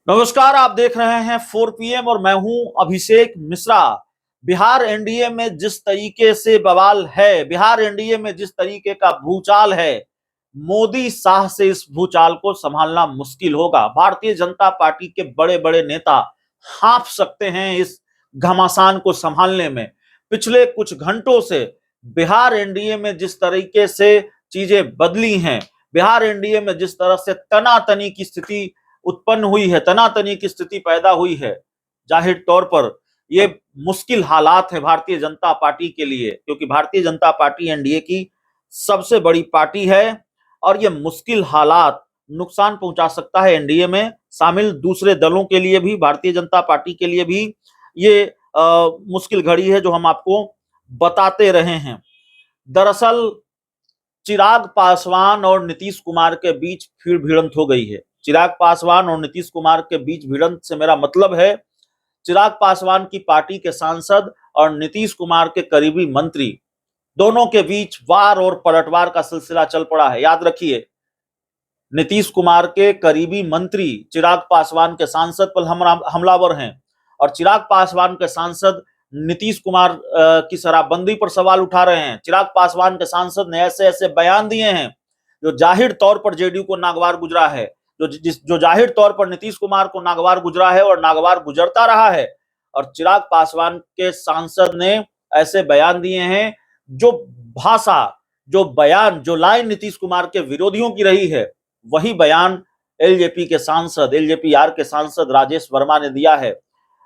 नमस्कार, आप देख रहे हैं 4 PM और मैं हूं अभिषेक मिश्रा। बिहार एनडीए में जिस तरीके से बवाल है, बिहार एनडीए में जिस तरीके का भूचाल है, मोदी शाह से इस भूचाल को संभालना मुश्किल होगा। भारतीय जनता पार्टी के बड़े बड़े नेता हाँफ सकते हैं इस घमासान को संभालने में। पिछले कुछ घंटों से बिहार एनडीए में जिस तरीके से चीजें बदली हैं, बिहार एनडीए में जिस तरह से तनातनी की स्थिति उत्पन्न हुई है, तनातनी की स्थिति पैदा हुई है, जाहिर तौर पर ये मुश्किल हालात है भारतीय जनता पार्टी के लिए, क्योंकि भारतीय जनता पार्टी एनडीए की सबसे बड़ी पार्टी है और ये मुश्किल हालात नुकसान पहुंचा सकता है एनडीए में शामिल दूसरे दलों के लिए भी, भारतीय जनता पार्टी के लिए भी ये मुश्किल घड़ी है जो हम आपको बताते रहे हैं। दरअसल चिराग पासवान और नीतीश कुमार के बीच फिर भिड़ंत हो गई है। चिराग पासवान और नीतीश कुमार के बीच भिड़ंत से मेरा मतलब है चिराग पासवान की पार्टी के सांसद और नीतीश कुमार के करीबी मंत्री, दोनों के बीच वार और पलटवार का सिलसिला चल पड़ा है। याद रखिए, नीतीश कुमार के करीबी मंत्री चिराग पासवान के सांसद पर हमलावर हैं और चिराग पासवान के सांसद नीतीश कुमार की शराबबंदी पर सवाल उठा रहे हैं। चिराग पासवान के सांसद ने ऐसे ऐसे बयान दिए हैं जो जाहिर तौर पर जेडीयू को नागवार गुजरा है, जो जाहिर तौर पर नीतीश कुमार को नागवार गुजरा है और नागवार गुजरता रहा है। और चिराग पासवान के सांसद ने ऐसे बयान दिए हैं जो भाषा, जो बयान, जो लाइन नीतीश कुमार के विरोधियों की रही है, वही बयान एलजेपी के सांसद, एलजेपीआर के सांसद राजेश वर्मा ने दिया है।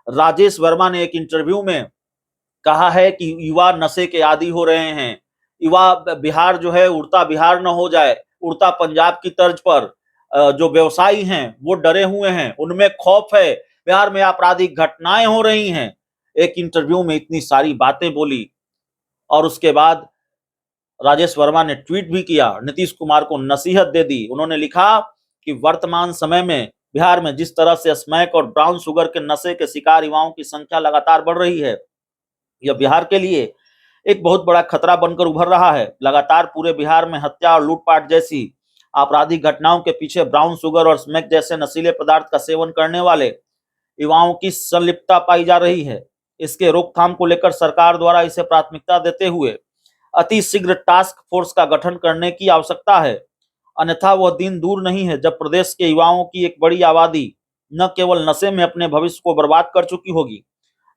राजेश वर्मा ने एक इंटरव्यू में कहा है कि युवा नशे के आदी हो रहे हैं, युवा बिहार जो है उड़ता बिहार न हो जाए, उड़ता पंजाब की तर्ज पर जो व्यवसायी हैं वो डरे हुए हैं, उनमें खौफ है, बिहार में आपराधिक घटनाएं हो रही हैं। एक इंटरव्यू में इतनी सारी बातें बोली और उसके बाद राजेश वर्मा ने ट्वीट भी किया, नीतीश कुमार को नसीहत दे दी। उन्होंने लिखा कि वर्तमान समय में बिहार में जिस तरह से स्मैक और ब्राउन शुगर के नशे के शिकार युवाओं की संख्या लगातार बढ़ रही है, यह बिहार के लिए एक बहुत बड़ा खतरा बनकर उभर रहा है। लगातार पूरे बिहार में हत्या और लूटपाट जैसी आपराधिक घटनाओं के पीछे ब्राउन शुगर और स्मैक जैसे नशीले पदार्थ का सेवन करने वाले युवाओं की संलिप्तता पाई जा रही है। इसके रोकथाम को लेकर सरकार द्वारा इसे प्राथमिकता देते हुए अति शीघ्र टास्क फोर्स का गठन करने की आवश्यकता है, अन्यथा वह दिन दूर नहीं है जब प्रदेश के युवाओं की एक बड़ी आबादी न केवल नशे में अपने भविष्य को बर्बाद कर चुकी होगी,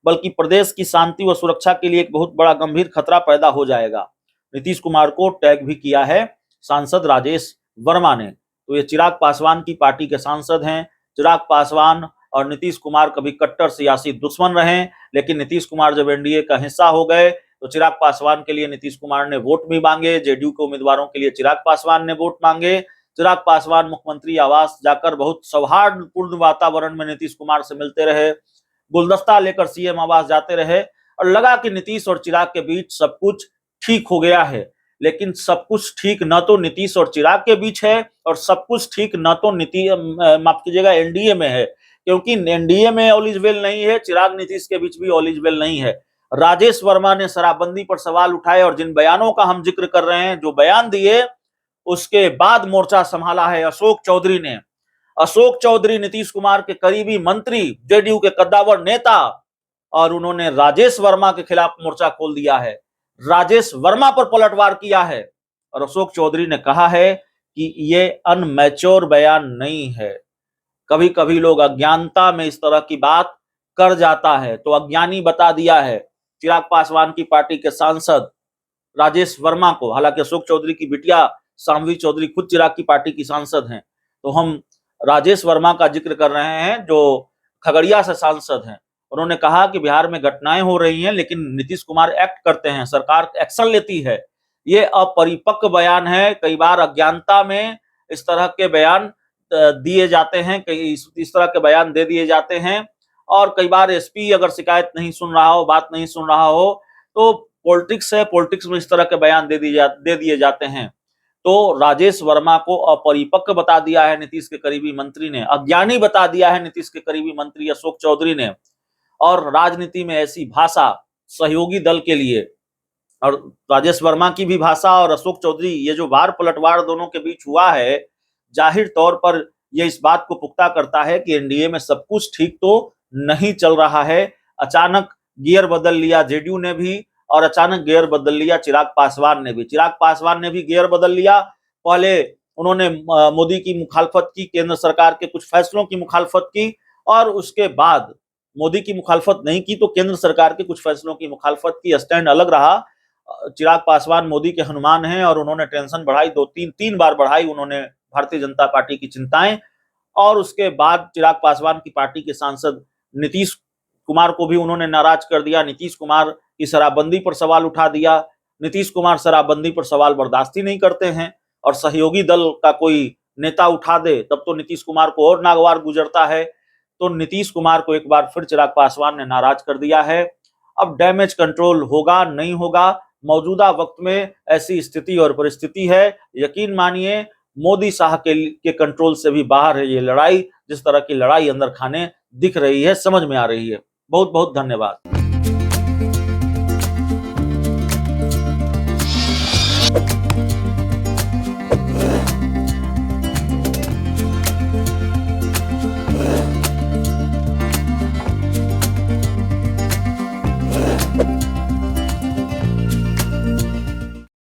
बल्कि प्रदेश की शांति व सुरक्षा के लिए एक बहुत बड़ा गंभीर खतरा पैदा हो जाएगा। नीतीश कुमार को टैग भी किया है सांसद राजेश वर्मा ने। तो ये चिराग पासवान की पार्टी के सांसद हैं। चिराग पासवान और नीतीश कुमार कभी कट्टर सियासी दुश्मन रहे, लेकिन नीतीश कुमार जब एनडीए का हिस्सा हो गए तो चिराग पासवान के लिए नीतीश कुमार ने वोट भी मांगे, जेडीयू के उम्मीदवारों के लिए चिराग पासवान ने वोट मांगे। चिराग पासवान मुख्यमंत्री आवास जाकर बहुत सौहार्दपूर्ण वातावरण में नीतीश कुमार से मिलते रहे, गुलदस्ता लेकर सीएम आवास जाते रहे और लगा कि नीतीश और चिराग के बीच सब कुछ ठीक हो गया है। लेकिन सब कुछ ठीक न तो नीतीश और चिराग के बीच है और सब कुछ ठीक न तो माफ कीजिएगा एनडीए में है, क्योंकि एनडीए में ऑल इज वेल नहीं है, चिराग नीतीश के बीच भी ऑल इज वेल नहीं है। राजेश वर्मा ने शराबबंदी पर सवाल उठाए और जिन बयानों का हम जिक्र कर रहे हैं, जो बयान दिए, उसके बाद मोर्चा संभाला है अशोक चौधरी ने। अशोक चौधरी नीतीश कुमार के करीबी मंत्री, जेडीयू के कद्दावर नेता, और उन्होंने राजेश वर्मा के खिलाफ मोर्चा खोल दिया है, राजेश वर्मा पर पलटवार किया है। और अशोक चौधरी ने कहा है कि ये अनमैच्योर बयान नहीं है। कभी कभी लोग अज्ञानता में इस तरह की बात कर जाता है, तो अज्ञानी बता दिया है चिराग पासवान की पार्टी के सांसद राजेश वर्मा को। हालांकि अशोक चौधरी की बिटिया सामवी चौधरी खुद चिराग की पार्टी की सांसद हैं, तो हम राजेश वर्मा का जिक्र कर रहे हैं जो खगड़िया से सांसद हैं। उन्होंने कहा कि बिहार में घटनाएं हो रही हैं लेकिन नीतीश कुमार एक्ट करते हैं, सरकार एक्शन लेती है। ये अपरिपक्व बयान है। कई बार अज्ञानता में इस तरह के बयान दिए जाते हैं, कई इस तरह के बयान दे दिए जाते हैं। और कई बार एसपी अगर शिकायत नहीं सुन रहा हो, बात नहीं सुन रहा हो, तो पॉलिटिक्स है, पॉलिटिक्स में इस तरह के बयान दे दिए जाते हैं। तो राजेश वर्मा को अपरिपक्व बता दिया है नीतीश के करीबी मंत्री ने, अज्ञानी बता दिया है नीतीश के करीबी मंत्री अशोक चौधरी ने। और राजनीति में ऐसी भाषा सहयोगी दल के लिए, और राजेश वर्मा की भी भाषा और अशोक चौधरी, ये जो वार पलटवार दोनों के बीच हुआ है, जाहिर तौर पर ये इस बात को पुख्ता करता है कि एनडीए में सब कुछ ठीक तो नहीं चल रहा है। अचानक गियर बदल लिया जेडीयू ने भी और अचानक गियर बदल लिया चिराग पासवान ने भी। चिराग पासवान ने भी गियर बदल लिया। पहले उन्होंने मोदी की मुखालफत की, केंद्र सरकार के कुछ फैसलों की मुखालफत की, और उसके बाद मोदी की मुखालफत नहीं की तो केंद्र सरकार के कुछ फैसलों की मुखालफत की। स्टैंड अलग रहा। चिराग पासवान मोदी के हनुमान हैं और उन्होंने टेंशन बढ़ाई, तीन बार बढ़ाई उन्होंने भारतीय जनता पार्टी की चिंताएं। और उसके बाद चिराग पासवान की पार्टी के सांसद नीतीश कुमार को भी उन्होंने नाराज कर दिया। नीतीश कुमार की शराबबंदी पर सवाल उठा दिया। नीतीश कुमार शराबबंदी पर सवाल बर्दाश्त ही नहीं करते हैं, और सहयोगी दल का कोई नेता उठा दे तब तो नीतीश कुमार को और नागवार गुजरता है। तो नीतीश कुमार को एक बार फिर चिराग पासवान ने नाराज कर दिया है। अब डैमेज कंट्रोल होगा नहीं होगा, मौजूदा वक्त में ऐसी स्थिति और परिस्थिति है। यकीन मानिए मोदी शाह के कंट्रोल से भी बाहर है ये लड़ाई। जिस तरह की लड़ाई अंदर खाने दिख रही है, समझ में आ रही है। बहुत बहुत धन्यवाद।